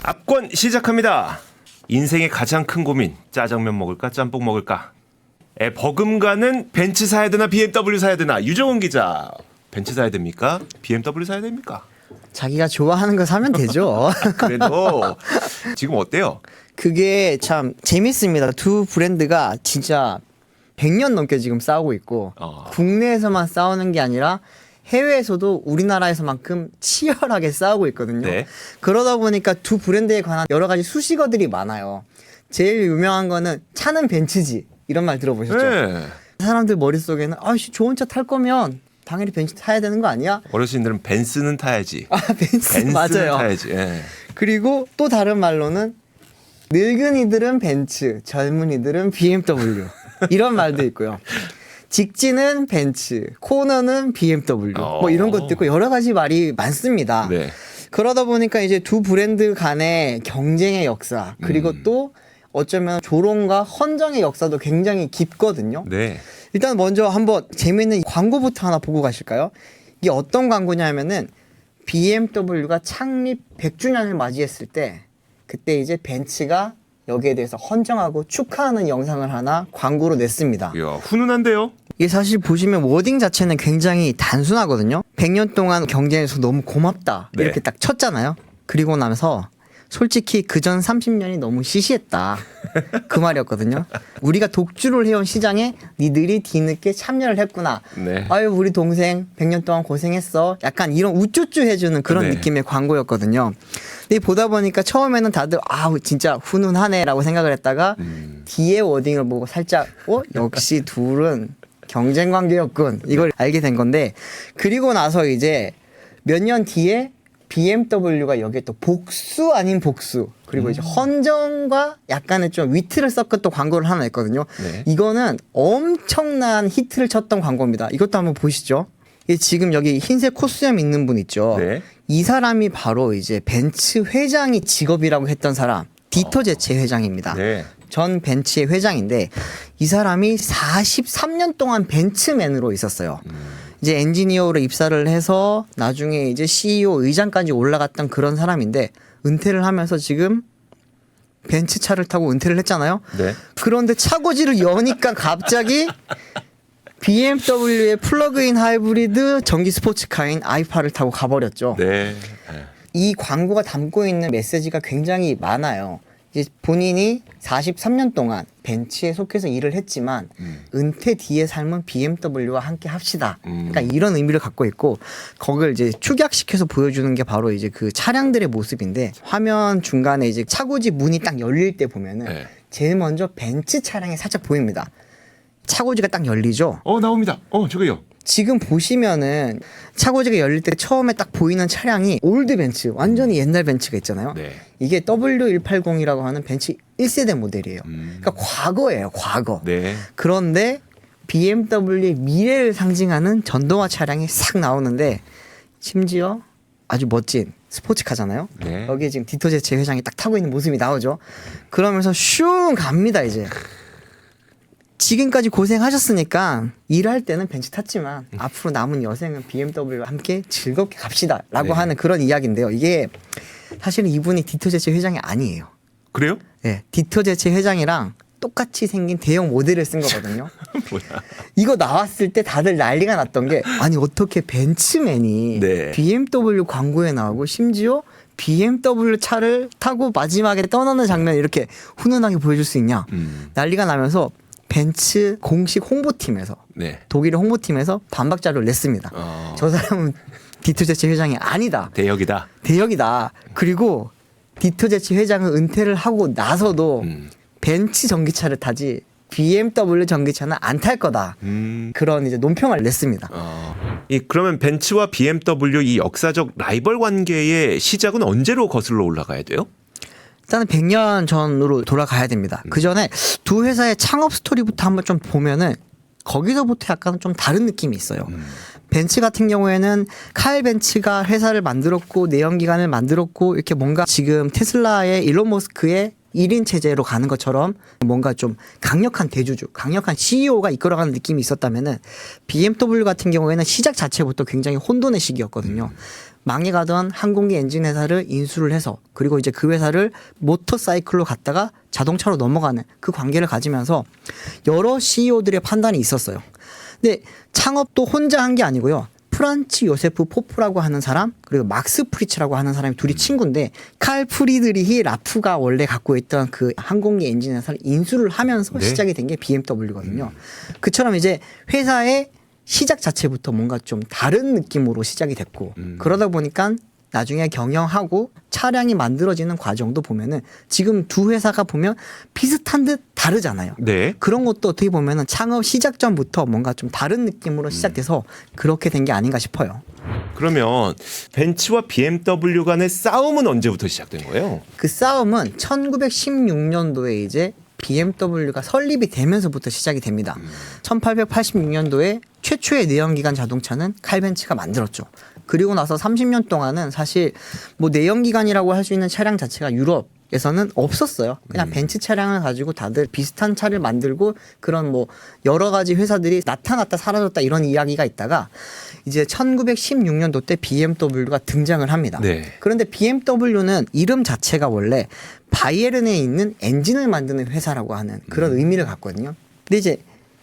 압권 시작합니다. 인생의 가장 큰 고민, 짜장면 먹을까 짬뽕 먹을까. 버금가는 벤츠 사야 되나 BMW 사야 되나. 유정훈 기자, 벤츠 사야 됩니까? BMW 사야 됩니까? 자기가 좋아하는 거 사면 되죠. 그래도 지금 어때요? 그게 참 재밌습니다. 두 브랜드가 진짜 100년 넘게 지금 싸우고 있고 국내에서만 싸우는 게 아니라 해외에서도 우리나라에서만큼 치열하게 싸우고 있거든요. 네. 그러다 보니까 두 브랜드에 관한 여러 가지 수식어들이 많아요. 제일 유명한 거는 차는 벤츠지, 이런 말 들어보셨죠? 네. 사람들 머릿속에는 아씨 좋은 차 탈 거면 당연히 벤츠 타야 되는 거 아니야? 어르신들은 벤츠는 타야지. 벤츠는 맞아요. 타야지. 예. 그리고 또 다른 말로는 늙은이들은 벤츠, 젊은이들은 BMW 이런 말도 있고요. 직진은 벤츠, 코너는 BMW 뭐 이런 것도 있고 여러 가지 말이 많습니다. 네. 그러다 보니까 이제 두 브랜드 간의 경쟁의 역사, 그리고 또 어쩌면 조롱과 헌정의 역사도 굉장히 깊거든요. 네. 일단 먼저 한번 재미있는 광고부터 하나 보고 가실까요? 이게 어떤 광고냐면은 BMW가 창립 100주년을 맞이했을 때 그때 이제 벤츠가 여기에 대해서 헌정하고 축하하는 영상을 하나 광고로 냈습니다. 이야, 훈훈한데요? 이게 사실 보시면 워딩 자체는 굉장히 단순하거든요. 100년 동안 경쟁해서 너무 고맙다 네. 이렇게 딱 쳤잖아요. 그리고 나면서 솔직히 그전 30년이 너무 시시했다 그 말이었거든요. 우리가 독주를 해온 시장에 니들이 뒤늦게 참여를 했구나. 네. 아유 우리 동생 100년 동안 고생했어. 약간 이런 우쭈쭈 해주는 그런 네. 느낌의 광고였거든요. 근데 보다 보니까 처음에는 다들 아우 진짜 훈훈하네라고 생각을 했다가 뒤에 워딩을 보고 살짝 역시 둘은 경쟁 관계였군 이걸 알게 된 건데, 그리고 나서 이제 몇 년 뒤에 BMW가 여기에 또 복수 아닌 복수, 그리고 이제 헌정과 약간의 좀 위트를 섞은 또 광고를 하나 냈거든요. 네. 이거는 엄청난 히트를 쳤던 광고입니다. 이것도 한번 보시죠. 이게 지금 여기 흰색 코스염 있는 분 있죠. 네. 이 사람이 바로 이제 벤츠 회장이 직업이라고 했던 사람, 디터 제체 회장입니다. 네. 전 벤츠의 회장인데 이 사람이 43년 동안 벤츠맨으로 있었어요. 이제 엔지니어로 입사를 해서 나중에 이제 CEO 의장까지 올라갔던 그런 사람인데 은퇴를 하면서 지금 벤츠 차를 타고 은퇴를 했잖아요. 네. 그런데 차고지를 여니까 갑자기 BMW의 플러그인 하이브리드 전기 스포츠카인 i8를 타고 가버렸죠. 네. 이 광고가 담고 있는 메시지가 굉장히 많아요. 이제 본인이 43년 동안 벤츠에 속해서 일을 했지만 은퇴 뒤의 삶은 BMW와 함께 합시다. 그러니까 이런 의미를 갖고 있고, 거기를 이제 축약시켜서 보여주는 게 바로 이제 그 차량들의 모습인데, 화면 중간에 이제 차고지 문이 딱 열릴 때 보면은 네. 제일 먼저 벤츠 차량이 살짝 보입니다. 차고지가 딱 열리죠. 나옵니다. 저거요. 지금 보시면은 차고지가 열릴 때 처음에 딱 보이는 차량이 올드 벤츠, 완전히 옛날 벤츠가 있잖아요. 네. 이게 W180이라고 하는 벤츠 1세대 모델이에요. 그러니까 과거예요, 과거. 네. 그런데 BMW의 미래를 상징하는 전동화 차량이 싹 나오는데, 심지어 아주 멋진 스포츠카잖아요. 네. 여기에 지금 디터 제체 회장이 딱 타고 있는 모습이 나오죠. 그러면서 슝 갑니다 이제. 지금까지 고생하셨으니까 일할 때는 벤츠 탔지만 앞으로 남은 여생은 BMW와 함께 즐겁게 갑시다 라고 네. 하는 그런 이야기인데요. 이게 사실은 이분이 디터 제체 회장이 아니에요. 그래요? 네, 디터 제체 회장이랑 똑같이 생긴 대형 모델을 쓴 거거든요. 뭐야? 이거 나왔을 때 다들 난리가 났던 게, 아니 어떻게 벤츠맨이 네. BMW 광고에 나오고 심지어 BMW 차를 타고 마지막에 떠나는 장면을 이렇게 훈훈하게 보여줄 수 있냐. 난리가 나면서 벤츠 공식 홍보팀에서, 네. 독일의 홍보팀에서 반박 자료를 냈습니다. 저 사람은 디터 제체 회장이 아니다. 대역이다. 대역이다. 그리고 디터 제체 회장은 은퇴를 하고 나서도 벤츠 전기차를 타지 BMW 전기차는 안 탈 거다. 그런 이제 논평을 냈습니다. 그러면 벤츠와 BMW 이 역사적 라이벌 관계의 시작은 언제로 거슬러 올라가야 돼요? 일단은 100년 전으로 돌아가야 됩니다. 그 전에 두 회사의 창업 스토리부터 한번 좀 보면은 거기서부터 약간 좀 다른 느낌이 있어요. 벤츠 같은 경우에는 칼 벤츠가 회사를 만들었고 내연기관을 만들었고, 이렇게 뭔가 지금 테슬라의 일론 머스크의 1인 체제로 가는 것처럼 뭔가 좀 강력한 대주주, 강력한 CEO가 이끌어가는 느낌이 있었다면은 BMW 같은 경우에는 시작 자체부터 굉장히 혼돈의 시기였거든요. 망해가던 항공기 엔진 회사를 인수를 해서 그리고 이제 그 회사를 모터사이클로 갔다가 자동차로 넘어가는 그 관계를 가지면서 여러 CEO들의 판단이 있었어요. 근데 창업도 혼자 한 게 아니고요. 프란츠 요세프 포프라고 하는 사람 그리고 막스 프리츠라고 하는 사람이 둘이 친구인데 칼 프리드리히 라프가 원래 갖고 있던 그 항공기 엔진 회사를 인수를 하면서 네. 시작이 된 게 BMW거든요. 그처럼 이제 회사의 시작 자체부터 뭔가 좀 다른 느낌으로 시작이 됐고 그러다 보니까 나중에 경영하고 차량이 만들어지는 과정도 보면은 지금 두 회사가 보면 비슷한 듯 다르잖아요. 네. 그런 것도 어떻게 보면은 창업 시작 전부터 뭔가 좀 다른 느낌으로 시작돼서 그렇게 된 게 아닌가 싶어요. 그러면 벤츠와 BMW 간의 싸움은 언제부터 시작된 거예요? 그 싸움은 1916년도에 이제 BMW가 설립이 되면서부터 시작이 됩니다. 1886년도에 최초의 내연기관 자동차는 칼 벤츠가 만들었죠. 그리고 나서 30년 동안은 사실 뭐 내연기관이라고 할 수 있는 차량 자체가 유럽에서는 없었어요. 그냥 벤츠 차량을 가지고 다들 비슷한 차를 만들고 그런 뭐 여러 가지 회사들이 나타났다 사라졌다 이런 이야기가 있다가 이제 1916년도 때 BMW가 등장을 합니다. 네. 그런데 BMW는 이름 자체가 원래 바이에른에 있는 엔진을 만드는 회사라고 하는 그런 의미를 갖거든요. 근데 이제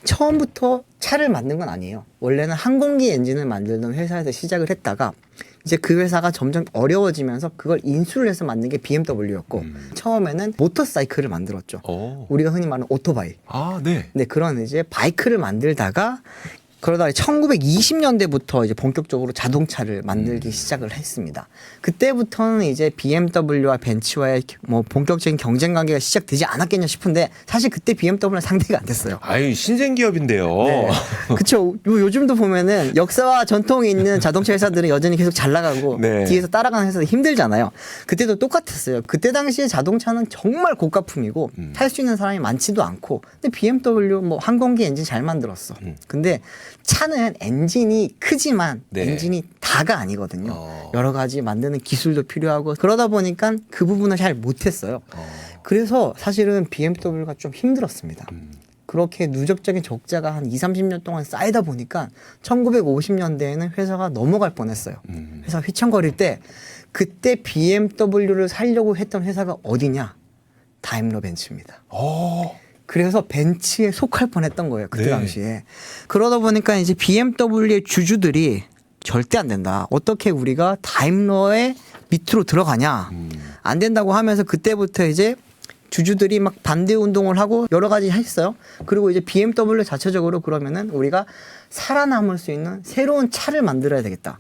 처음부터 차를 만든 건 아니에요. 원래는 항공기 엔진을 만들던 회사에서 시작을 했다가 이제 그 회사가 점점 어려워지면서 그걸 인수를 해서 만든 게 BMW였고 처음에는 모터사이클을 만들었죠. 오. 우리가 흔히 말하는 오토바이. 아, 네. 네, 그런 이제 바이크를 만들다가 그러다 1920년대부터 이제 본격적으로 자동차를 만들기 시작을 했습니다. 그때부터는 이제 BMW와 벤츠와의 뭐 본격적인 경쟁 관계가 시작되지 않았겠냐 싶은데 사실 그때 BMW는 상대가 안 됐어요. 아유, 신생 기업인데요. 네. 그쵸. 요즘도 보면은 역사와 전통이 있는 자동차 회사들은 여전히 계속 잘 나가고 네. 뒤에서 따라가는 회사도 힘들잖아요. 그때도 똑같았어요. 그때 당시에 자동차는 정말 고가품이고 탈 수 있는 사람이 많지도 않고 근데 BMW 뭐 항공기 엔진 잘 만들었어. 근데 차는 엔진이 크지만 네. 엔진이 다가 아니거든요. 여러 가지 만드는 기술도 필요하고 그러다 보니까 그 부분을 잘 못했어요. 그래서 사실은 BMW가 좀 힘들었습니다. 그렇게 누적적인 적자가 한 20-30년 동안 쌓이다 보니까 1950년대에는 회사가 넘어갈 뻔했어요. 회사 휘청거릴 때 그때 BMW를 살려고 했던 회사가 어디냐? 다임러 벤츠입니다. 그래서 벤츠에 속할 뻔했던 거예요. 그때 네. 당시에. 그러다 보니까 이제 BMW의 주주들이 절대 안 된다. 어떻게 우리가 다임러의 밑으로 들어가냐? 안 된다고 하면서 그때부터 이제 주주들이 막 반대 운동을 하고 여러 가지 했어요. 그리고 이제 BMW 자체적으로 그러면은 우리가 살아남을 수 있는 새로운 차를 만들어야 되겠다.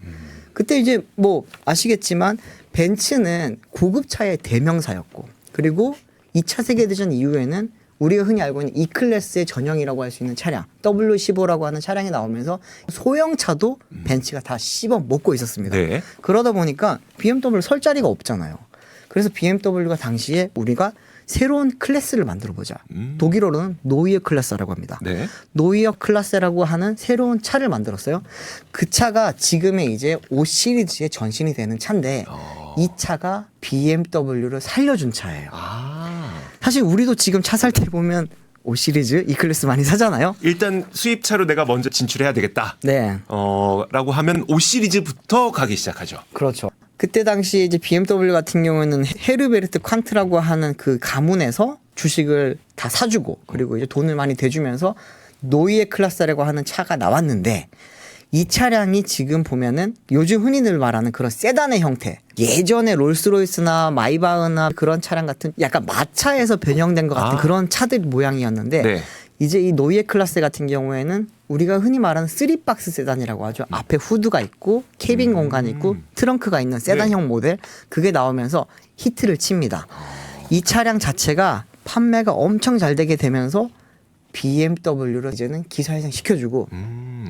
그때 이제 뭐 아시겠지만 벤츠는 고급차의 대명사였고 그리고 2차 세계대전 이후에는 우리가 흔히 알고 있는 E클래스의 전형이라고 할 수 있는 차량 W15라고 하는 차량이 나오면서 소형차도 벤츠가 다 씹어 먹고 있었습니다. 네. 그러다 보니까 BMW 설 자리가 없잖아요. 그래서 BMW가 당시에 우리가 새로운 클래스를 만들어 보자. 독일어로는 노이어 클래스라고 합니다. 네. 노이어 클래스라고 하는 새로운 차를 만들었어요. 그 차가 지금의 이제 5 시리즈의 전신이 되는 차인데 이 차가 BMW를 살려준 차예요. 사실 우리도 지금 차 살 때 보면 5 시리즈 E 클래스 많이 사잖아요. 일단 수입차로 내가 먼저 진출해야 되겠다. 네. 라고 하면 5 시리즈부터 가기 시작하죠. 그렇죠. 그때 당시 이제 BMW 같은 경우는 헤르베르트 칸트라고 하는 그 가문에서 주식을 다 사주고 그리고 이제 돈을 많이 대주면서 노이에 클래스라고 하는 차가 나왔는데 이 차량이 지금 보면은 요즘 흔히들 말하는 그런 세단의 형태. 예전에 롤스로이스나 마이바흐나 그런 차량 같은 약간 마차에서 변형된 것 같은 그런 차들 모양이었는데 네. 이제 이 노이에 클래스 같은 경우에는 우리가 흔히 말하는 3박스 세단이라고 하죠. 앞에 후드가 있고 캐빈 공간이 있고 트렁크가 있는 세단형 모델 그게 나오면서 히트를 칩니다. 이 차량 자체가 판매가 엄청 잘 되게 되면서 BMW를 이제는 기사회생 시켜주고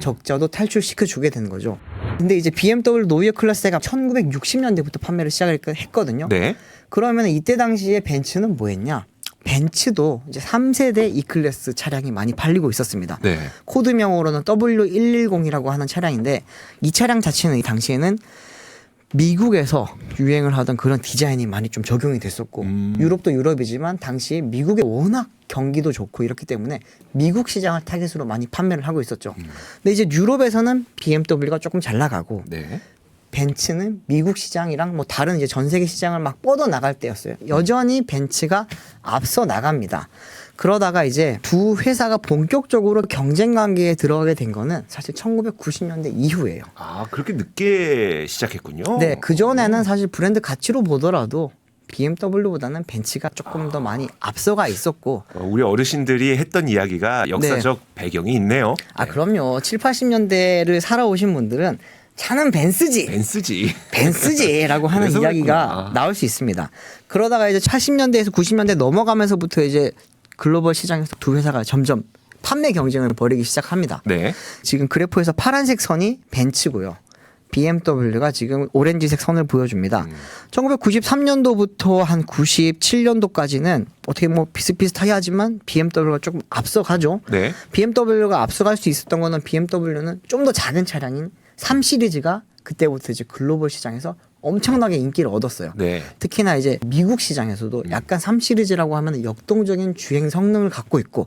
적자도 탈출시켜주게 되는 거죠. 근데 이제 BMW 노이어 클래스가 1960년대부터 판매를 시작을 했거든요. 네. 그러면 이때 당시에 벤츠는 뭐 했냐? 벤츠도 이제 3세대 E클래스 차량이 많이 팔리고 있었습니다. 네. 코드명으로는 W110이라고 하는 차량인데 이 차량 자체는 이 당시에는 미국에서 유행을 하던 그런 디자인이 많이 좀 적용이 됐었고 유럽도 유럽이지만 당시에 미국에 워낙 경기도 좋고 이렇기 때문에 미국 시장을 타겟으로 많이 판매를 하고 있었죠. 근데 이제 유럽에서는 BMW가 조금 잘 나가고 네. 벤츠는 미국 시장이랑 뭐 다른 이제 전 세계 시장을 막 뻗어 나갈 때였어요. 여전히 벤츠가 앞서 나갑니다. 그러다가 이제 두 회사가 본격적으로 경쟁 관계에 들어가게 된 거는 사실 1990년대 이후예요. 아, 그렇게 늦게 시작했군요. 네, 그전에는 사실 브랜드 가치로 보더라도 BMW보다는 벤츠가 조금 더 많이 앞서가 있었고. 우리 어르신들이 했던 이야기가 역사적 배경이 있네요. 아, 그럼요. 7, 80년대를 살아오신 분들은 차는 벤츠지. 벤츠지라고 하는 그래서 이야기가 그랬구나. 나올 수 있습니다. 그러다가 이제 80년대에서 90년대 넘어가면서부터 이제 글로벌 시장에서 두 회사가 점점 판매 경쟁을 벌이기 시작합니다. 네. 지금 그래프에서 파란색 선이 벤츠고요. BMW가 지금 오렌지색 선을 보여줍니다. 1993년도부터 한 97년도까지는 어떻게 뭐 비슷비슷하게 하지만 BMW가 조금 앞서가죠. 네. BMW가 앞서갈 수 있었던 거는 BMW는 좀 더 작은 차량인 3 시리즈가 그때부터 이제 글로벌 시장에서 엄청나게 인기를 얻었어요. 네. 특히나 이제 미국 시장에서도 약간 3 시리즈라고 하면 역동적인 주행 성능을 갖고 있고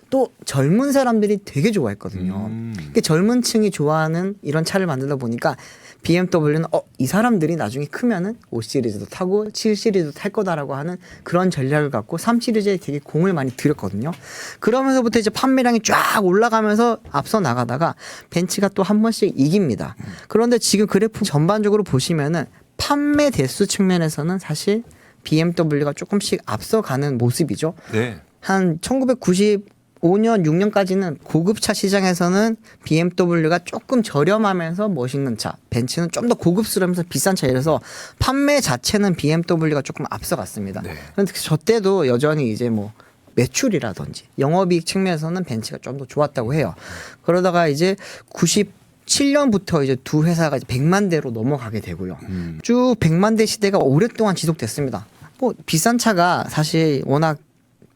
또 젊은 사람들이 되게 좋아했거든요. 그러니까 젊은 층이 좋아하는 이런 차를 만들다 보니까 BMW는 이 사람들이 나중에 크면은 5 시리즈도 타고 7 시리즈도 탈 거다라고 하는 그런 전략을 갖고 3 시리즈에 되게 공을 많이 들였거든요. 그러면서부터 이제 판매량이 쫙 올라가면서 앞서 나가다가 벤츠가 또 한 번씩 이깁니다. 그런데 지금 그래프 전반적으로 보시면은 판매 대수 측면에서는 사실 BMW가 조금씩 앞서가는 모습이죠. 네. 한 1995년, 6년까지는 고급차 시장에서는 BMW가 조금 저렴하면서 멋있는 차, 벤츠는 좀 더 고급스러우면서 비싼 차, 이래서 판매 자체는 BMW가 조금 앞서갔습니다. 네. 그런데 저 때도 여전히 이제 뭐 매출이라든지 영업이익 측면에서는 벤츠가 좀 더 좋았다고 해요. 그러다가 이제 97년부터 이제 두 회사가 이제 100만 대로 넘어가게 되고요. 쭉 100만 대 시대가 오랫동안 지속됐습니다. 뭐 비싼 차가 사실 워낙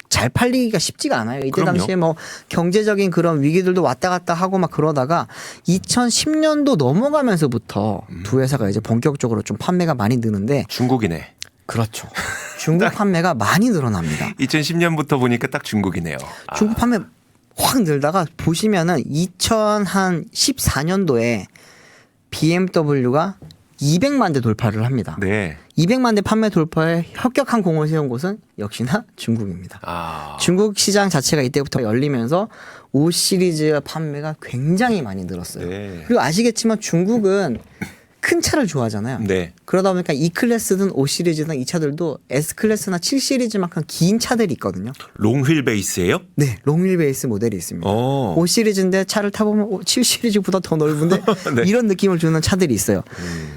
잘 팔리기가 쉽지가 않아요. 이때 그럼요. 당시에 뭐 경제적인 그런 위기들도 왔다 갔다 하고 막 그러다가 2010년도 넘어가면서부터 두 회사가 이제 본격적으로 좀 판매가 많이 느는데. 중국이네. 그렇죠. 중국 판매가 많이 늘어납니다. 2010년부터 보니까 딱 중국이네요. 중국 판매 확 늘다가 보시면은 2014년도에 BMW가 200만 대 돌파를 합니다. 네. 200만 대 판매 돌파에 혁혁한 공을 세운 곳은 역시나 중국입니다. 아. 중국 시장 자체가 이때부터 열리면서 5 시리즈 판매가 굉장히 많이 늘었어요. 네. 그리고 아시겠지만 중국은 큰 차를 좋아하잖아요. 네. 그러다 보니까 E 클래스든 5 시리즈든 이 차들도 S 클래스나 7 시리즈만큼 긴 차들이 있거든요. 롱휠 베이스예요? 네, 롱휠 베이스 모델이 있습니다. 5 시리즈인데 차를 타보면 7 시리즈보다 더 넓은데 네. 이런 느낌을 주는 차들이 있어요.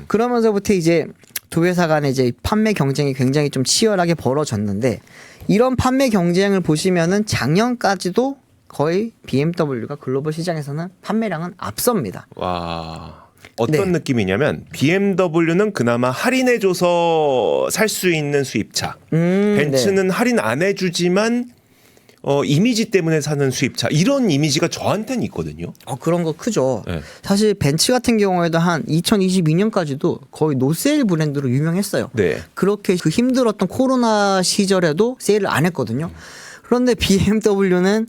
그러면서부터 이제 두 회사 간의 이제 판매 경쟁이 굉장히 좀 치열하게 벌어졌는데, 이런 판매 경쟁을 보시면은 작년까지도 거의 BMW가 글로벌 시장에서는 판매량은 앞섭니다. 와. 어떤 네. 느낌이냐면 BMW는 그나마 할인해줘서 살 수 있는 수입차. 벤츠는 할인 안 해주지만 이미지 때문에 사는 수입차. 이런 이미지가 저한테는 있거든요. 그런 거 크죠. 네. 사실 벤츠 같은 경우에도 한 2022년까지도 거의 노세일 브랜드로 유명했어요. 네. 그렇게 그 힘들었던 코로나 시절에도 세일을 안 했거든요. 그런데 BMW는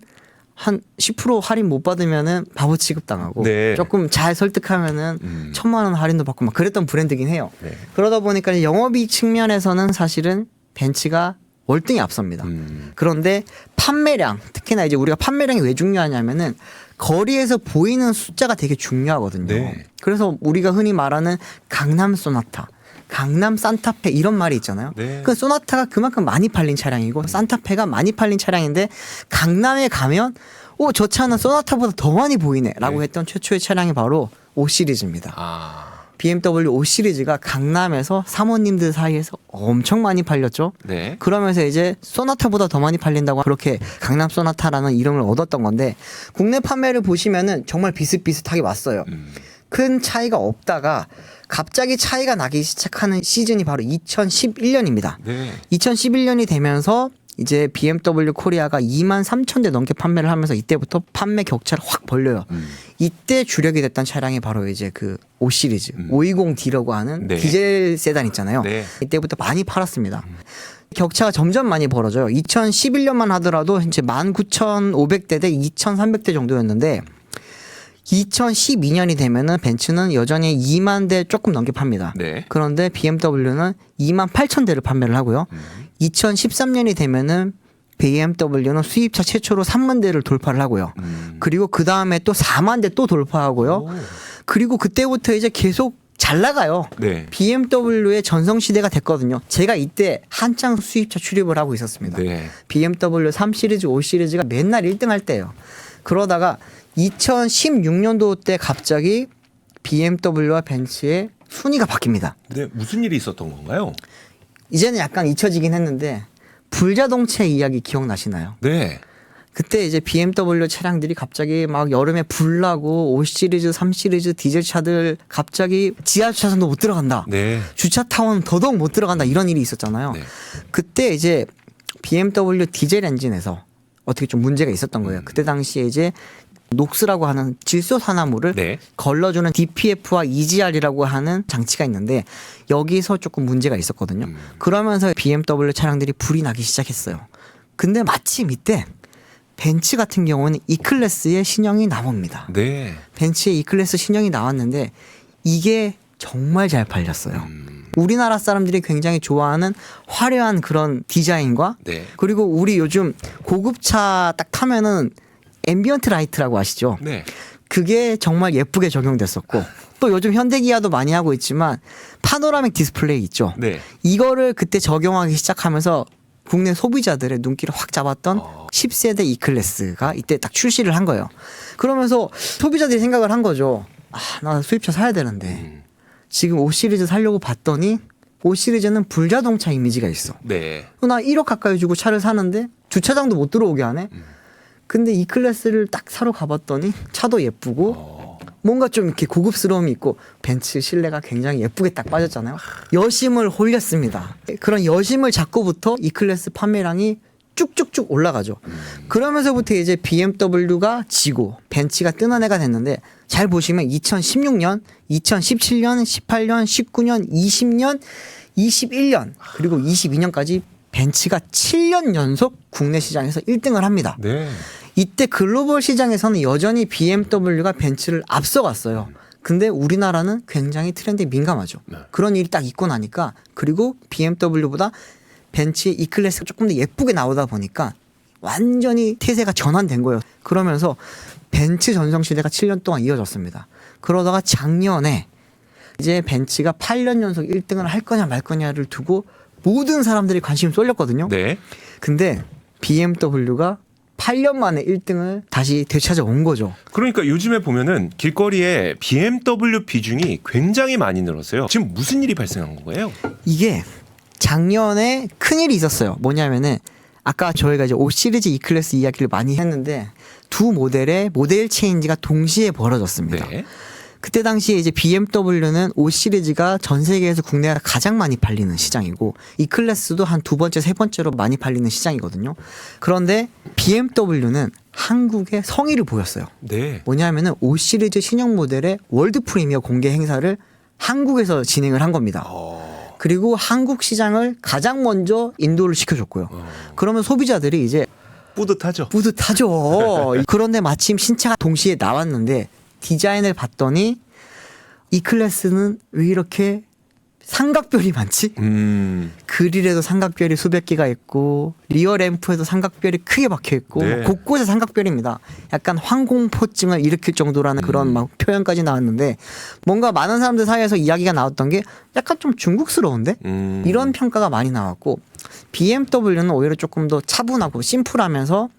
한 10% 할인 못 받으면은 바보 취급당하고, 네. 조금 잘 설득하면은 1,000만 원 할인도 받고 막 그랬던 브랜드긴 해요. 네. 그러다 보니까 영업이익 측면에서는 사실은 벤츠가 월등히 앞섭니다. 그런데 판매량, 특히나 이제 우리가 판매량이 왜 중요하냐면은 거리에서 보이는 숫자가 되게 중요하거든요. 네. 그래서 우리가 흔히 말하는 강남 소나타, 강남 산타페 이런 말이 있잖아요. 네. 그 소나타가 그만큼 많이 팔린 차량이고 산타페가 많이 팔린 차량인데, 강남에 가면 저 차는 소나타보다 더 많이 보이네라고 했던 최초의 차량이 바로 5 시리즈입니다. 아. BMW 5 시리즈가 강남에서 사모님들 사이에서 엄청 많이 팔렸죠. 네. 그러면서 이제 소나타보다 더 많이 팔린다고 그렇게 강남 소나타라는 이름을 얻었던 건데, 국내 판매를 보시면은 정말 비슷비슷하게 왔어요. 큰 차이가 없다가 갑자기 차이가 나기 시작하는 시즌이 바로 2011년입니다. 네. 2011년이 되면서 이제 BMW 코리아가 23,000대 넘게 판매를 하면서 이때부터 판매 격차를 확 벌려요. 이때 주력이 됐던 차량이 바로 이제 그 5 시리즈 520D라고 하는 네. 디젤 세단 있잖아요. 네. 이때부터 많이 팔았습니다. 격차가 점점 많이 벌어져요. 2011년만 하더라도 이제 19,500대 대 2,300대 정도였는데, 2012년이 되면은 벤츠는 여전히 2만 대 조금 넘게 팝니다. 네. 그런데 BMW는 2만 8천 대를 판매를 하고요. 2013년이 되면은 BMW는 수입차 최초로 3만 대를 돌파를 하고요. 그리고 그 다음에 또 4만 대 또 돌파하고요. 그리고 그때부터 이제 계속 잘 나가요. 네. BMW의 전성시대가 됐거든요. 제가 이때 한창 수입차 출입을 하고 있었습니다. 네. BMW 3 시리즈, 5 시리즈가 맨날 1등 할 때예요. 그러다가 2016년도 때 갑자기 BMW와 벤츠의 순위가 바뀝니다. 네, 무슨 일이 있었던 건가요? 이제는 약간 잊혀지긴 했는데 불자동차 이야기 기억나시나요? 네. 그때 이제 BMW 차량들이 갑자기 막 여름에 불 나고 5 시리즈, 3 시리즈 디젤 차들 갑자기 지하 주차장도 못 들어간다. 네. 주차 타워는 더더욱 못 들어간다. 이런 일이 있었잖아요. 네. 그때 이제 BMW 디젤 엔진에서 어떻게 좀 문제가 있었던 거예요. 그때 당시에 이제 녹스라고 하는 질소산화물을 네. 걸러주는 DPF와 EGR이라고 하는 장치가 있는데 여기서 조금 문제가 있었거든요. 그러면서 BMW 차량들이 불이 나기 시작했어요. 근데 마침 이때 벤츠 같은 경우는 E클래스의 신형이 나옵니다. 네. 벤츠의 E클래스 신형이 나왔는데 이게 정말 잘 팔렸어요. 우리나라 사람들이 굉장히 좋아하는 화려한 그런 디자인과 네. 그리고 우리 요즘 고급차 딱 타면은 앰비언트 라이트라고 아시죠? 네. 그게 정말 예쁘게 적용됐었고 또 요즘 현대기아도 많이 하고 있지만 파노라믹 디스플레이 있죠. 네. 이거를 그때 적용하기 시작하면서 국내 소비자들의 눈길을 확 잡았던 10세대 E클래스가 이때 딱 출시를 한 거예요. 그러면서 소비자들이 생각을 한 거죠. 아, 나 수입차 사야 되는데 지금 5 시리즈 사려고 봤더니 5 시리즈는 불자동차 이미지가 있어. 네. 나 1억 가까이 주고 차를 사는데 주차장도 못 들어오게 하네. 근데 E클래스를 딱 사러 가봤더니 차도 예쁘고 뭔가 좀 이렇게 고급스러움이 있고 벤츠 실내가 굉장히 예쁘게 딱 빠졌잖아요. 여심을 홀렸습니다. 그런 여심을 잡고부터 E클래스 판매량이 쭉쭉쭉 올라가죠. 그러면서부터 이제 BMW가 지고 벤츠가 뜨는 애가 됐는데 잘 보시면 2016년, 2017년, 18년, 19년, 20년, 21년 그리고 22년까지 벤츠가 7년 연속 국내 시장에서 1등을 합니다. 네. 이때 글로벌 시장에서는 여전히 BMW가 벤츠를 앞서갔어요. 근데 우리나라는 굉장히 트렌드에 민감하죠. 그런 일이 딱 있고 나니까 그리고 BMW보다 벤츠의 E클래스가 조금 더 예쁘게 나오다 보니까 완전히 태세가 전환된 거예요. 그러면서 벤츠 전성시대가 7년 동안 이어졌습니다. 그러다가 작년에 이제 벤츠가 8년 연속 1등을 할 거냐 말 거냐를 두고 모든 사람들이 관심을 쏠렸거든요. 네. 근데 BMW가 8년 만에 1등을 다시 되찾아온 거죠. 그러니까 요즘에 보면은 길거리에 BMW 비중이 굉장히 많이 늘었어요. 지금 무슨 일이 발생한 거예요? 이게 작년에 큰일이 있었어요. 뭐냐면은 아까 저희가 이제 5 시리즈 E클래스 이야기를 많이 했는데 두 모델의 모델 체인지가 동시에 벌어졌습니다. 네. 그때 당시에 이제 BMW는 5 시리즈가 전 세계에서 국내가 가장 많이 팔리는 시장이고 E클래스도 한 두 번째, 세 번째로 많이 팔리는 시장이거든요. 그런데 BMW는 한국에 성의를 보였어요. 네. 뭐냐면은 5 시리즈 신형 모델의 월드 프리미어 공개 행사를 한국에서 진행을 한 겁니다. 그리고 한국 시장을 가장 먼저 인도를 시켜줬고요. 그러면 소비자들이 이제 뿌듯하죠. 뿌듯하죠. 그런데 마침 신차가 동시에 나왔는데 디자인을 봤더니 E클래스는 왜 이렇게 삼각별이 많지? 그릴에도 삼각별이 수백 개가 있고 리어 램프에도 삼각별이 크게 박혀 있고 네. 곳곳에 삼각별입니다. 약간 황공포증을 일으킬 정도라는 그런 막 표현까지 나왔는데 뭔가 많은 사람들 사이에서 이야기가 나왔던 게 약간 좀 중국스러운데 이런 평가가 많이 나왔고 BMW는 오히려 조금 더 차분하고 심플하면서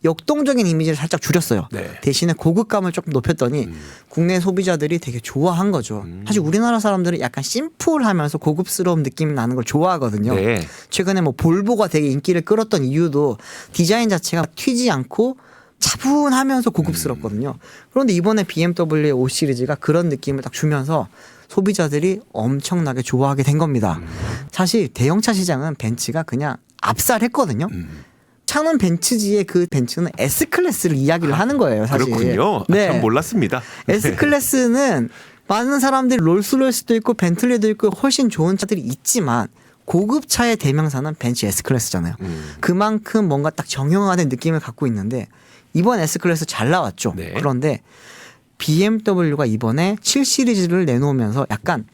역동적인 이미지를 살짝 줄였어요. 네. 대신에 고급감을 조금 높였더니 국내 소비자들이 되게 좋아한 거죠. 사실 우리나라 사람들은 약간 심플하면서 고급스러운 느낌이 나는 걸 좋아하거든요. 네. 최근에 뭐 볼보가 되게 인기를 끌었던 이유도 디자인 자체가 튀지 않고 차분하면서 고급스럽거든요. 그런데 이번에 BMW의 5 시리즈가 그런 느낌을 딱 주면서 소비자들이 엄청나게 좋아하게 된 겁니다. 사실 대형차 시장은 벤츠가 그냥 압살했거든요. 차는 벤츠지의 그 벤츠는 S클래스를 이야기를 하는 거예요, 사실. 그렇군요. 네. 참 몰랐습니다. S클래스는 많은 사람들이 롤스로이스도 있고 벤틀리도 있고 훨씬 좋은 차들이 있지만 고급차의 대명사는 벤츠 S클래스잖아요. 그만큼 뭔가 딱 정형화된 느낌을 갖고 있는데 이번 S클래스 잘 나왔죠. 네. 그런데 BMW가 이번에 7 시리즈를 내놓으면서 약간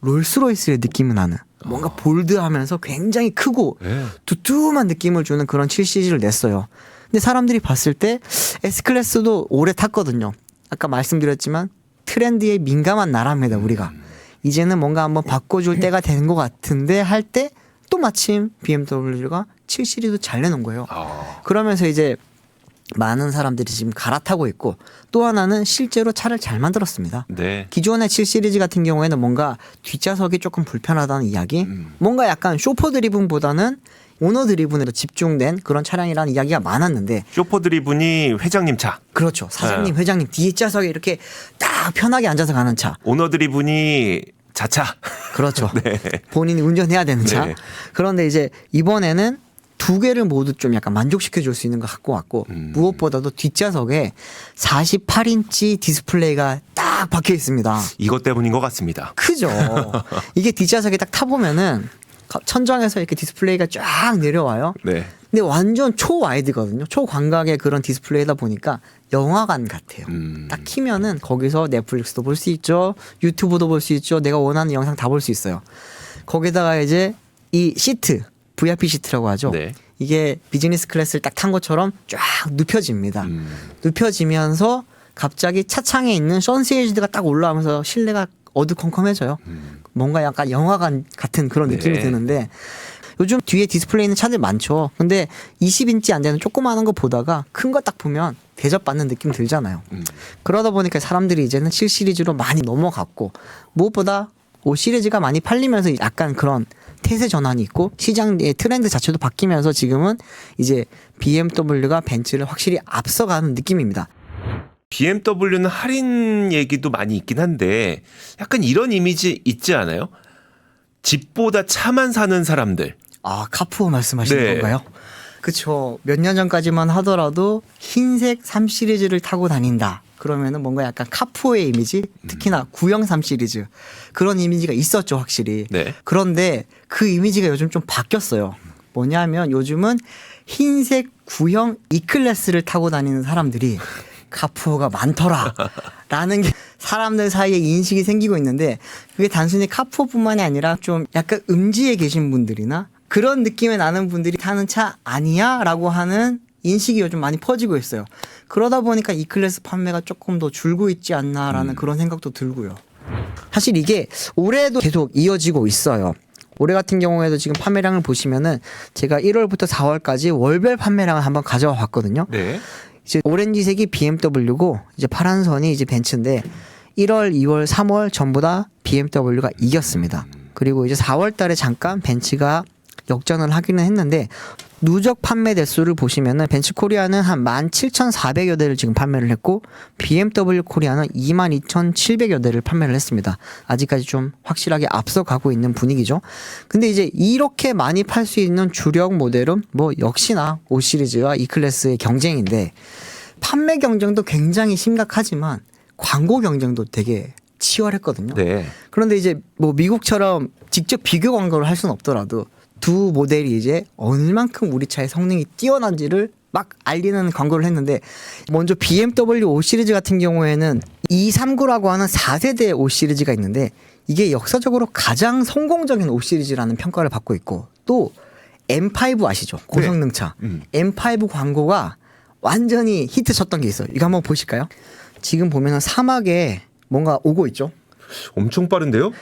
롤스로이스의 느낌이 나는 뭔가 볼드하면서 굉장히 크고 네. 두툼한 느낌을 주는 그런 7 시리즈를 냈어요. 근데 사람들이 봤을 때 S클래스도 오래 탔거든요. 아까 말씀드렸지만 트렌드에 민감한 나라입니다, 우리가. 이제는 뭔가 한번 바꿔줄 때가 된 것 같은데 할 때 또 마침 BMW가 7 시리즈 잘 내놓은 거예요. 그러면서 이제 많은 사람들이 지금 갈아타고 있고 또 하나는 실제로 차를 잘 만들었습니다. 네. 기존의 7 시리즈 같은 경우에는 뭔가 뒷좌석이 조금 불편하다는 이야기, 뭔가 약간 쇼퍼 드리븐보다는 오너 드리븐으로 집중된 그런 차량이라는 이야기가 많았는데 쇼퍼 드리븐이 회장님 차, 그렇죠. 사장님, 회장님 뒷좌석에 이렇게 딱 편하게 앉아서 가는 차. 오너 드리븐이 자차. 그렇죠. 네. 본인이 운전해야 되는 차. 네. 그런데 이제 이번에는 두 개를 모두 좀 약간 만족시켜 줄 수 있는 것 갖고 왔고 무엇보다도 뒷좌석에 48인치 디스플레이가 딱 박혀 있습니다. 이것 때문인 것 같습니다. 크죠. 이게 뒷좌석에 딱 타보면은 천장에서 이렇게 디스플레이가 쫙 내려와요. 네. 근데 완전 초와이드거든요. 초광각의 그런 디스플레이다 보니까 영화관 같아요. 딱 키면은 거기서 넷플릭스도 볼 수 있죠. 유튜브도 볼 수 있죠. 내가 원하는 영상 다 볼 수 있어요. 거기다가 이제 이 시트, VIP 시트라고 하죠. 네. 이게 비즈니스 클래스를 딱 탄 것처럼 쫙 눕혀집니다. 눕혀지면서 갑자기 차창에 있는 선세이지드가 딱 올라오면서 실내가 어두컴컴해져요. 뭔가 약간 영화관 같은 그런 느낌이 네. 드는데 요즘 뒤에 디스플레이 있는 차들 많죠. 근데 20인치 안 되는 조그마한 거 보다가 큰 거 딱 보면 대접받는 느낌 들잖아요. 그러다 보니까 사람들이 이제는 7 시리즈로 많이 넘어갔고 무엇보다 5 시리즈가 많이 팔리면서 약간 그런 태세 전환이 있고 시장의 트렌드 자체도 바뀌면서 지금은 이제 BMW가 벤츠를 확실히 앞서가는 느낌입니다. BMW는 할인 얘기도 많이 있긴 한데 약간 이런 이미지 있지 않아요? 집보다 차만 사는 사람들. 아, 카푸어 말씀하시는 네. 건가요? 그쵸. 몇 년 전까지만 하더라도 흰색 3 시리즈를 타고 다닌다. 그러면은 뭔가 약간 카푸어의 이미지, 특히나 구형 3 시리즈 그런 이미지가 있었죠, 확실히. 네. 그런데 그 이미지가 요즘 좀 바뀌었어요. 뭐냐면 요즘은 흰색 구형 E클래스를 타고 다니는 사람들이 카푸어가 많더라 라는 게 사람들 사이에 인식이 생기고 있는데 그게 단순히 카푸어뿐만이 아니라 좀 약간 음지에 계신 분들이나 그런 느낌이 나는 분들이 타는 차 아니야? 라고 하는 인식이 요즘 많이 퍼지고 있어요. 그러다 보니까 E클래스 판매가 조금 더 줄고 있지 않나라는 그런 생각도 들고요. 사실 이게 올해도 계속 이어지고 있어요. 올해 같은 경우에도 지금 판매량을 보시면은 제가 1월부터 4월까지 월별 판매량을 한번 가져와 봤거든요. 네. 이제 오렌지색이 BMW고 이제 파란 선이 이제 벤츠인데 1월, 2월, 3월 전부 다 BMW가 이겼습니다. 그리고 이제 4월 달에 잠깐 벤츠가 역전을 하기는 했는데 누적 판매 대수를 보시면은 벤츠 코리아는 한 17,400여 대를 지금 판매를 했고 BMW 코리아는 22,700여 대를 판매를 했습니다. 아직까지 좀 확실하게 앞서가고 있는 분위기죠. 근데 이제 이렇게 많이 팔 수 있는 주력 모델은 뭐 역시나 5 시리즈와 E클래스의 경쟁인데 판매 경쟁도 굉장히 심각하지만 광고 경쟁도 되게 치열했거든요. 네. 그런데 이제 뭐 미국처럼 직접 비교 광고를 할 수는 없더라도 두 모델이 이제 얼만큼 우리 차의 성능이 뛰어난지를 막 알리는 광고를 했는데 먼저 BMW 5 시리즈 같은 경우에는 239라고 하는 4세대 5 시리즈가 있는데 이게 역사적으로 가장 성공적인 5 시리즈라는 평가를 받고 있고 또 M5 아시죠? 고성능차. M5 광고가 완전히 히트 쳤던 게 있어요. 이거 한번 보실까요? 지금 보면은 사막에 뭔가 오고 있죠? 엄청 빠른데요?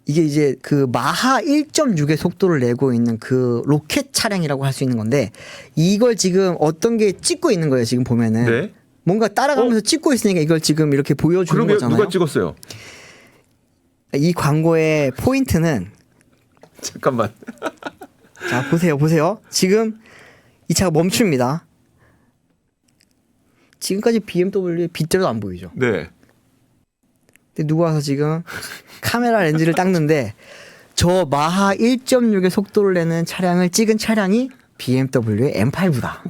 이게 이제 그 마하 1.6의 속도를 내고 있는 그 로켓 차량이라고 할 수 있는 건데 이걸 지금 어떤 게 찍고 있는 거예요. 지금 보면은 네. 뭔가 따라가면서 찍고 있으니까 이걸 지금 이렇게 보여주는 그러게 거잖아요. 누가 찍었어요? 이 광고의 포인트는 잠깐만. 자 보세요. 지금 이 차가 멈춥니다. 지금까지 BMW의 빗자루도 안 보이죠. 네. 근데 누가 와서 지금 카메라 렌즈를 닦는데 저 마하 1.6의 속도를 내는 차량을 찍은 차량이 BMW의 M5다.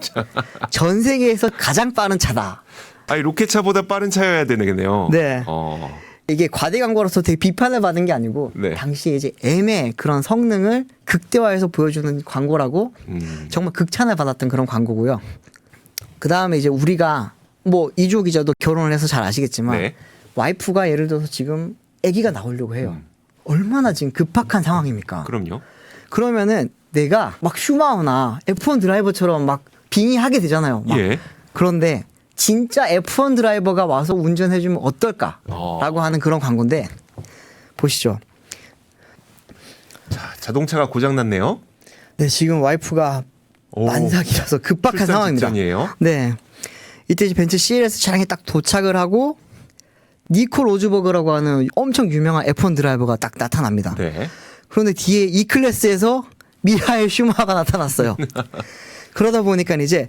전 세계에서 가장 빠른 차다. 아니 로켓차보다 빠른 차여야 되겠네요. 네. 이게 과대 광고로서 되게 비판을 받은 게 아니고 네. 당시에 이제 M의 그런 성능을 극대화해서 보여주는 광고라고 정말 극찬을 받았던 그런 광고고요. 그 다음에 이제 우리가 뭐 이주호 기자도 결혼을 해서 잘 아시겠지만 네. 와이프가 예를 들어서 지금 아기가 나오려고 해요. 얼마나 지금 급박한 상황입니까? 그럼요. 그러면은 내가 막 슈마우나 F1 드라이버처럼 막 빙의하게 되잖아요. 막. 예. 그런데 진짜 F1 드라이버가 와서 운전해주면 어떨까라고 하는 그런 광고인데 보시죠. 자, 자동차가 고장 났네요. 네, 지금 와이프가 오. 만삭이라서 급박한 출산 상황입니다. 직전이에요. 네, 이때 이제 벤츠 CLS 차량에 딱 도착을 하고 니코 로즈버그라고 하는 엄청 유명한 F1 드라이버가 딱 나타납니다. 네. 그런데 뒤에 E 클래스에서 미하엘 슈마가 나타났어요. 그러다 보니까 이제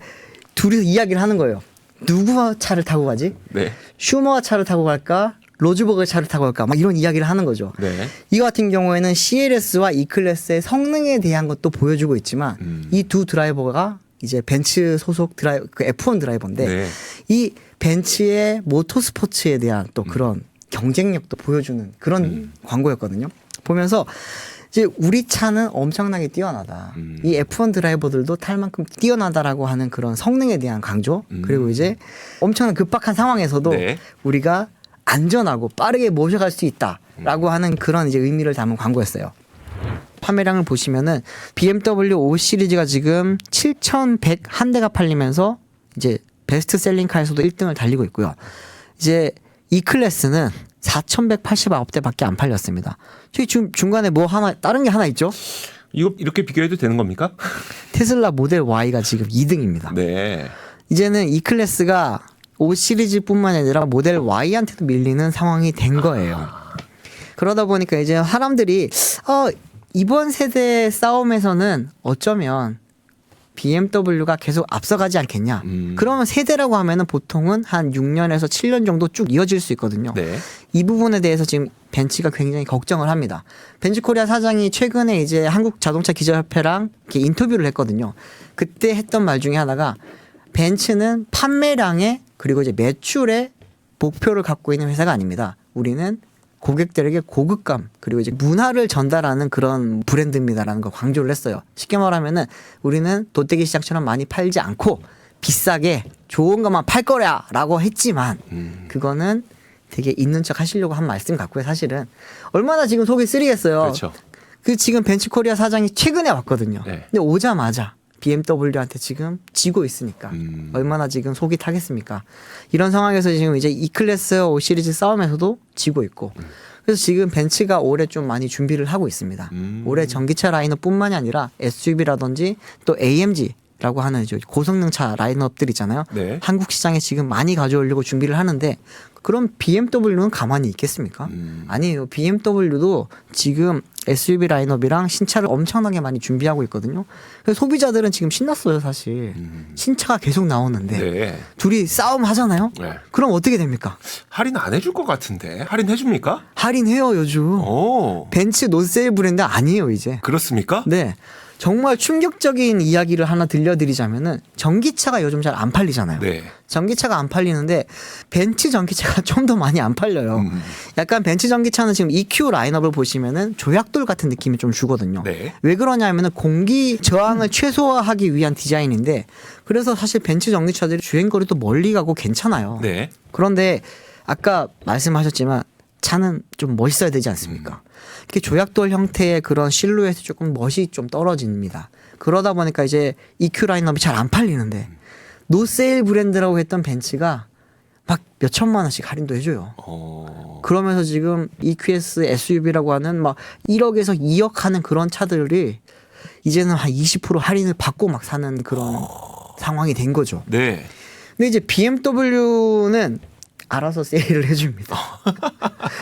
둘이서 이야기를 하는 거예요. 누구와 차를 타고 가지? 네. 슈머와 차를 타고 갈까? 로즈버그 차를 타고 갈까? 막 이런 이야기를 하는 거죠. 네. 이거 같은 경우에는 CLS와 E클래스의 성능에 대한 것도 보여주고 있지만 이 두 드라이버가 이제 벤츠 소속 드라이버, 그 F1 드라이버인데 네. 이 벤츠의 모터스포츠에 대한 또 그런 경쟁력도 보여주는 그런 광고였거든요. 보면서 이제 우리 차는 엄청나게 뛰어나다. 이 F1 드라이버들도 탈 만큼 뛰어나다라고 하는 그런 성능에 대한 강조. 그리고 이제 엄청난 급박한 상황에서도 네. 우리가 안전하고 빠르게 모셔갈 수 있다라고 하는 그런 이제 의미를 담은 광고였어요. 판매량을 보시면은 BMW 5 시리즈가 지금 7,101대가 팔리면서 이제 베스트셀링카에서도 1등을 달리고 있고요. 이제 E 클래스는 4,189대밖에 안 팔렸습니다. 저기 지금 중간에 뭐 하나 다른 게 하나 있죠? 이거 이렇게 비교해도 되는 겁니까? 테슬라 모델 Y가 지금 2등입니다. 네. 이제는 E 클래스가 5 시리즈뿐만 아니라 모델 Y한테도 밀리는 상황이 된 거예요. 그러다 보니까 이제 사람들이 이번 세대 싸움에서는 어쩌면 BMW가 계속 앞서가지 않겠냐. 그러면 세대라고 하면은 보통은 한 6년에서 7년 정도 쭉 이어질 수 있거든요. 네. 이 부분에 대해서 지금 벤츠가 굉장히 걱정을 합니다. 벤츠 코리아 사장이 최근에 이제 한국 자동차 기자협회랑 이렇게 인터뷰를 했거든요. 그때 했던 말 중에 하나가 벤츠는 판매량에 그리고 이제 매출에 목표를 갖고 있는 회사가 아닙니다. 우리는 고객들에게 고급감 그리고 이제 문화를 전달하는 그런 브랜드입니다라는 걸 강조를 했어요. 쉽게 말하면은 우리는 돗대기 시장처럼 많이 팔지 않고 비싸게 좋은 것만 팔 거야라고 했지만 그거는 되게 있는 척 하시려고 한 말씀 같고요. 사실은 얼마나 지금 속이 쓰리겠어요. 그렇죠. 그 지금 벤츠 코리아 사장이 최근에 왔거든요. 네. 근데 오자마자 BMW한테 지금 지고 있으니까 얼마나 지금 속이 타겠습니까? 이런 상황에서 지금 이제 E클래스 5 시리즈 싸움에서도 지고 있고 그래서 지금 벤츠가 올해 좀 많이 준비를 하고 있습니다. 올해 전기차 라인업뿐만이 아니라 SUV라든지 또 AMG라고 하는 이제 고성능차 라인업들 있잖아요. 네. 한국 시장에 지금 많이 가져오려고 준비를 하는데 그럼 BMW는 가만히 있겠습니까? 아니에요. BMW도 지금 SUV 라인업이랑 신차를 엄청나게 많이 준비하고 있거든요. 그래서 소비자들은 지금 신났어요, 사실. 신차가 계속 나오는데 네. 둘이 싸움 하잖아요. 네. 그럼 어떻게 됩니까? 할인 안 해줄 것 같은데. 할인 해줍니까? 할인해요, 요즘. 오. 벤츠 노세일 브랜드 아니에요, 이제. 그렇습니까? 네. 정말 충격적인 이야기를 하나 들려드리자면은 전기차가 요즘 잘 안 팔리잖아요. 네. 전기차가 안 팔리는데 벤츠 전기차가 좀 더 많이 안 팔려요. 약간 벤츠 전기차는 지금 EQ 라인업을 보시면은 조약돌 같은 느낌이 좀 주거든요. 네. 왜 그러냐면은 공기 저항을 최소화하기 위한 디자인인데 그래서 사실 벤츠 전기차들이 주행거리도 멀리 가고 괜찮아요. 네. 그런데 아까 말씀하셨지만 차는 좀 멋있어야 되지 않습니까? 이렇게 조약돌 형태의 그런 실루엣이 조금 멋이 좀 떨어집니다. 그러다 보니까 이제 EQ 라인업이 잘 안 팔리는데 노세일 브랜드라고 했던 벤츠가 막 몇 천만 원씩 할인도 해줘요. 그러면서 지금 EQS SUV라고 하는 막 1억에서 2억 하는 그런 차들이 이제는 한 20% 할인을 받고 막 사는 그런 상황이 된 거죠. 네. 근데 이제 BMW는 알아서 세일을 해줍니다.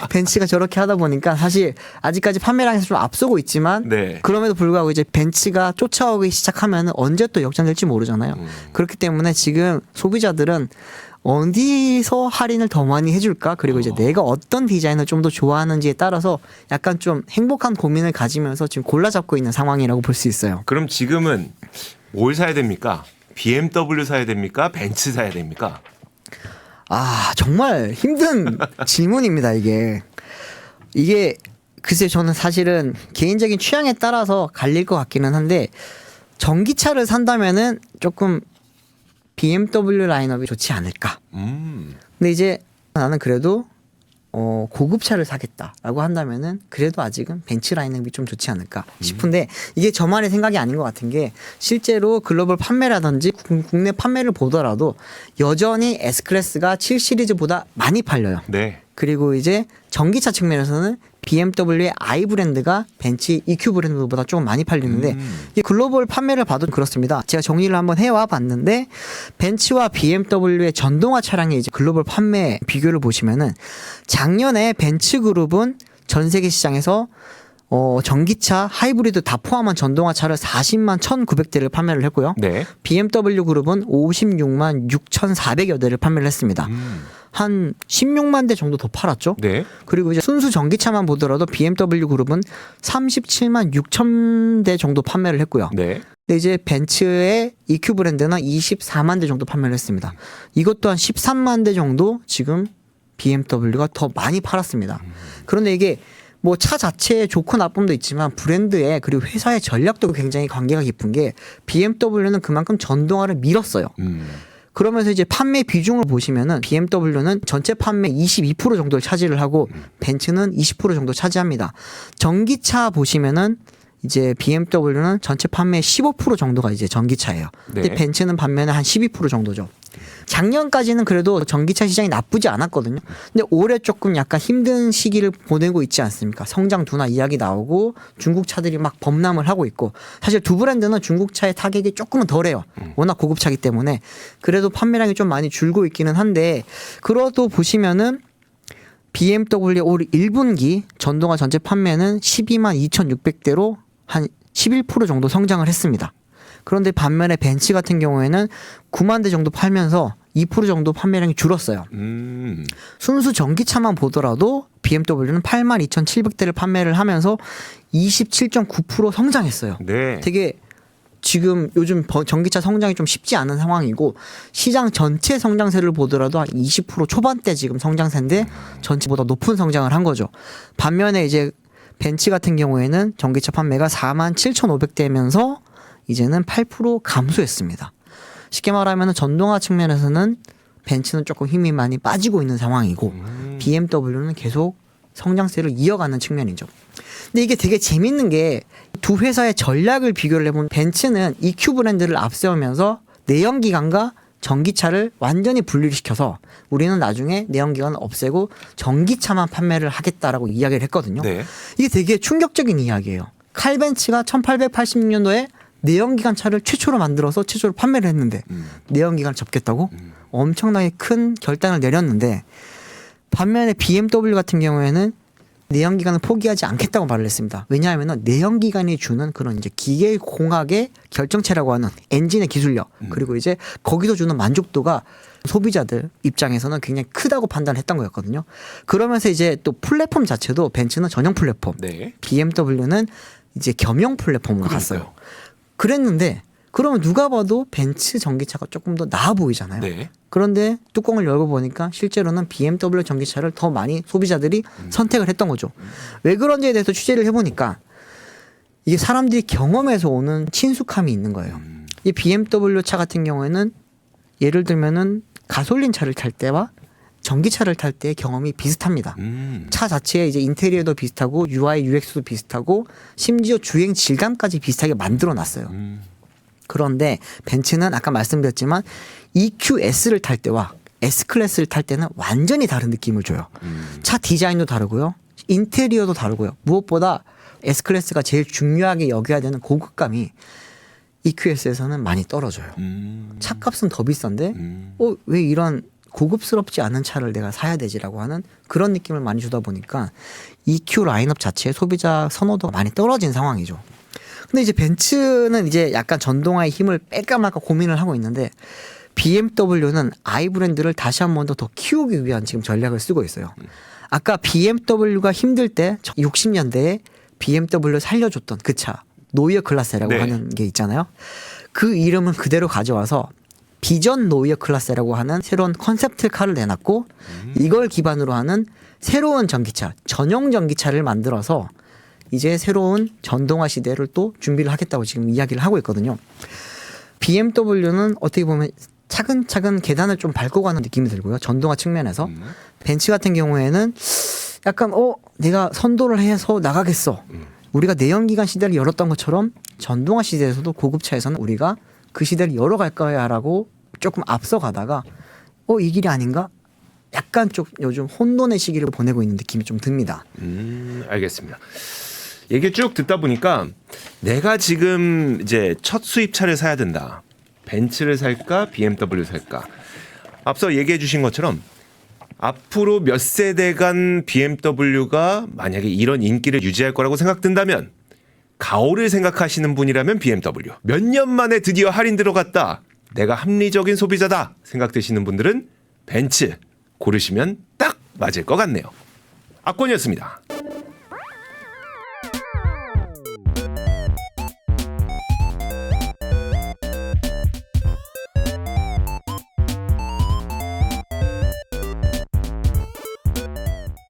벤츠가 저렇게 하다 보니까 사실 아직까지 판매량에서 좀 앞서고 있지만 네. 그럼에도 불구하고 이제 벤츠가 쫓아오기 시작하면 언제 또 역전될지 모르잖아요. 그렇기 때문에 지금 소비자들은 어디서 할인을 더 많이 해줄까? 그리고 이제 내가 어떤 디자인을 좀 더 좋아하는지에 따라서 약간 좀 행복한 고민을 가지면서 지금 골라잡고 있는 상황이라고 볼 수 있어요. 그럼 지금은 뭘 사야 됩니까? BMW 사야 됩니까? 벤츠 사야 됩니까? 아, 정말 힘든 질문입니다, 이게. 이게, 글쎄, 저는 사실은 개인적인 취향에 따라서 갈릴 것 같기는 한데, 전기차를 산다면은 조금 BMW 라인업이 좋지 않을까. 근데 이제 나는 그래도 고급차를 사겠다라고 한다면은 그래도 아직은 벤츠 라인업이 좀 좋지 않을까 싶은데 이게 저만의 생각이 아닌 것 같은 게 실제로 글로벌 판매라든지 국내 판매를 보더라도 여전히 S클래스가 7 시리즈보다 많이 팔려요. 네. 그리고 이제 전기차 측면에서는 BMW의 i 브랜드가 벤츠 EQ 브랜드보다 조금 많이 팔리는데 이 글로벌 판매를 봐도 그렇습니다. 제가 정리를 한번 해와 봤는데 벤츠와 BMW의 전동화 차량의 이제 글로벌 판매 비교를 보시면은 작년에 벤츠 그룹은 전 세계 시장에서 전기차, 하이브리드 다 포함한 전동화 차를 40만 1,900대를 판매를 했고요. 네. BMW 그룹은 56만 6,400여 대를 판매를 했습니다. 한 16만 대 정도 더 팔았죠. 네. 그리고 이제 순수 전기차만 보더라도 BMW 그룹은 37만 6천 대 정도 판매를 했고요. 네. 근데 이제 벤츠의 EQ 브랜드는 24만 대 정도 판매를 했습니다. 이것 또한 13만 대 정도 지금 BMW가 더 많이 팔았습니다. 그런데 이게 뭐 차 자체의 좋고 나쁨도 있지만 브랜드의 그리고 회사의 전략도 굉장히 관계가 깊은 게 BMW는 그만큼 전동화를 밀었어요. 그러면서 이제 판매 비중을 보시면은 BMW는 전체 판매 22% 정도를 차지를 하고 벤츠는 20% 정도 차지합니다. 전기차 보시면은 이제 BMW는 전체 판매 15% 정도가 이제 전기차예요. 근데 네. 벤츠는 반면에 한 12% 정도죠. 작년까지는 그래도 전기차 시장이 나쁘지 않았거든요. 근데 올해 조금 약간 힘든 시기를 보내고 있지 않습니까? 성장 둔화 이야기 나오고 중국 차들이 막 범람을 하고 있고 사실 두 브랜드는 중국 차의 타격이 조금은 덜해요. 워낙 고급차기 때문에 그래도 판매량이 좀 많이 줄고 있기는 한데 그래도 보시면은 BMW 올 1분기 전동화 전체 판매는 12만 2,600대로 한 11% 정도 성장을 했습니다. 그런데 반면에 벤츠 같은 경우에는 9만 대 정도 팔면서 2% 정도 판매량이 줄었어요. 순수 전기차만 보더라도 BMW는 8만 2,700대를 판매를 하면서 27.9% 성장했어요. 네. 되게 지금 요즘 전기차 성장이 좀 쉽지 않은 상황이고 시장 전체 성장세를 보더라도 한 20% 초반대 지금 성장세인데 전체보다 높은 성장을 한 거죠. 반면에 이제 벤츠 같은 경우에는 전기차 판매가 4만 7,500대면서 이제는 8% 감소했습니다. 쉽게 말하면 전동화 측면에서는 벤츠는 조금 힘이 많이 빠지고 있는 상황이고 BMW는 계속 성장세를 이어가는 측면이죠. 근데 이게 되게 재밌는 게 두 회사의 전략을 비교를 해보면 벤츠는 EQ 브랜드를 앞세우면서 내연기관과 전기차를 완전히 분리를 시켜서 우리는 나중에 내연기관을 없애고 전기차만 판매를 하겠다라고 이야기를 했거든요. 네. 이게 되게 충격적인 이야기예요. 칼 벤츠가 1886년도에 내연기관 차를 최초로 만들어서 최초로 판매를 했는데 내연기관을 접겠다고 엄청나게 큰 결단을 내렸는데 반면에 BMW 같은 경우에는 내연기관을 포기하지 않겠다고 말을 했습니다. 왜냐하면 내연기관이 주는 그런 이제 기계공학의 결정체라고 하는 엔진의 기술력 그리고 이제 거기서 주는 만족도가 소비자들 입장에서는 굉장히 크다고 판단했던 거였거든요. 그러면서 이제 또 플랫폼 자체도 벤츠는 전용 플랫폼, 네. BMW는 이제 겸용 플랫폼으로 갔어요. 그랬는데 그러면 누가 봐도 벤츠 전기차가 조금 더 나아 보이잖아요. 네. 그런데 뚜껑을 열고 보니까 실제로는 BMW 전기차를 더 많이 소비자들이 선택을 했던 거죠. 왜 그런지에 대해서 취재를 해보니까 이게 사람들이 경험에서 오는 친숙함이 있는 거예요. 이 BMW 차 같은 경우에는 예를 들면은 가솔린 차를 탈 때와 전기차를 탈 때의 경험이 비슷합니다. 차 자체의 이제 인테리어도 비슷하고 UI, UX도 비슷하고 심지어 주행 질감까지 비슷하게 만들어 놨어요. 그런데 벤츠는 아까 말씀드렸지만 EQS를 탈 때와 S클래스를 탈 때는 완전히 다른 느낌을 줘요. 차 디자인도 다르고요. 인테리어도 다르고요. 무엇보다 S클래스가 제일 중요하게 여겨야 되는 고급감이 EQS에서는 많이 떨어져요. 차값은 더 비싼데 왜 이런 고급스럽지 않은 차를 내가 사야 되지라고 하는 그런 느낌을 많이 주다 보니까 EQ 라인업 자체의 소비자 선호도가 많이 떨어진 상황이죠. 근데 이제 벤츠는 이제 약간 전동화의 힘을 뺄까 말까 고민을 하고 있는데 BMW는 i 브랜드를 다시 한 번 더 키우기 위한 지금 전략을 쓰고 있어요. 아까 BMW가 힘들 때 60년대에 BMW 살려줬던 그 차 노이어 클라세라고 네. 하는 게 있잖아요. 그 이름은 그대로 가져와서 비전 노이어 클라세라고 하는 새로운 컨셉트 카를 내놨고 이걸 기반으로 하는 새로운 전기차 전용 전기차를 만들어서 이제 새로운 전동화 시대를 또 준비를 하겠다고 지금 이야기를 하고 있거든요. BMW는 어떻게 보면 차근차근 계단을 좀 밟고 가는 느낌이 들고요. 전동화 측면에서. 벤츠 같은 경우에는 약간 내가 선도를 해서 나가겠어. 우리가 내연기관 시대를 열었던 것처럼 전동화 시대에서도 고급차에서는 우리가 그 시대를 열어갈 거야라고 조금 앞서가다가 이 길이 아닌가? 약간 좀 요즘 혼돈의 시기를 보내고 있는 느낌이 좀 듭니다. 알겠습니다. 얘기 쭉 듣다 보니까 내가 지금 이제 첫 수입차를 사야 된다. 벤츠를 살까 BMW 살까. 앞서 얘기해 주신 것처럼 앞으로 몇 세대간 BMW가 만약에 이런 인기를 유지할 거라고 생각된다면 가오를 생각하시는 분이라면 BMW. 몇 년 만에 드디어 할인 들어갔다. 내가 합리적인 소비자다 생각되시는 분들은 벤츠 고르시면 딱 맞을 것 같네요. 압권이었습니다.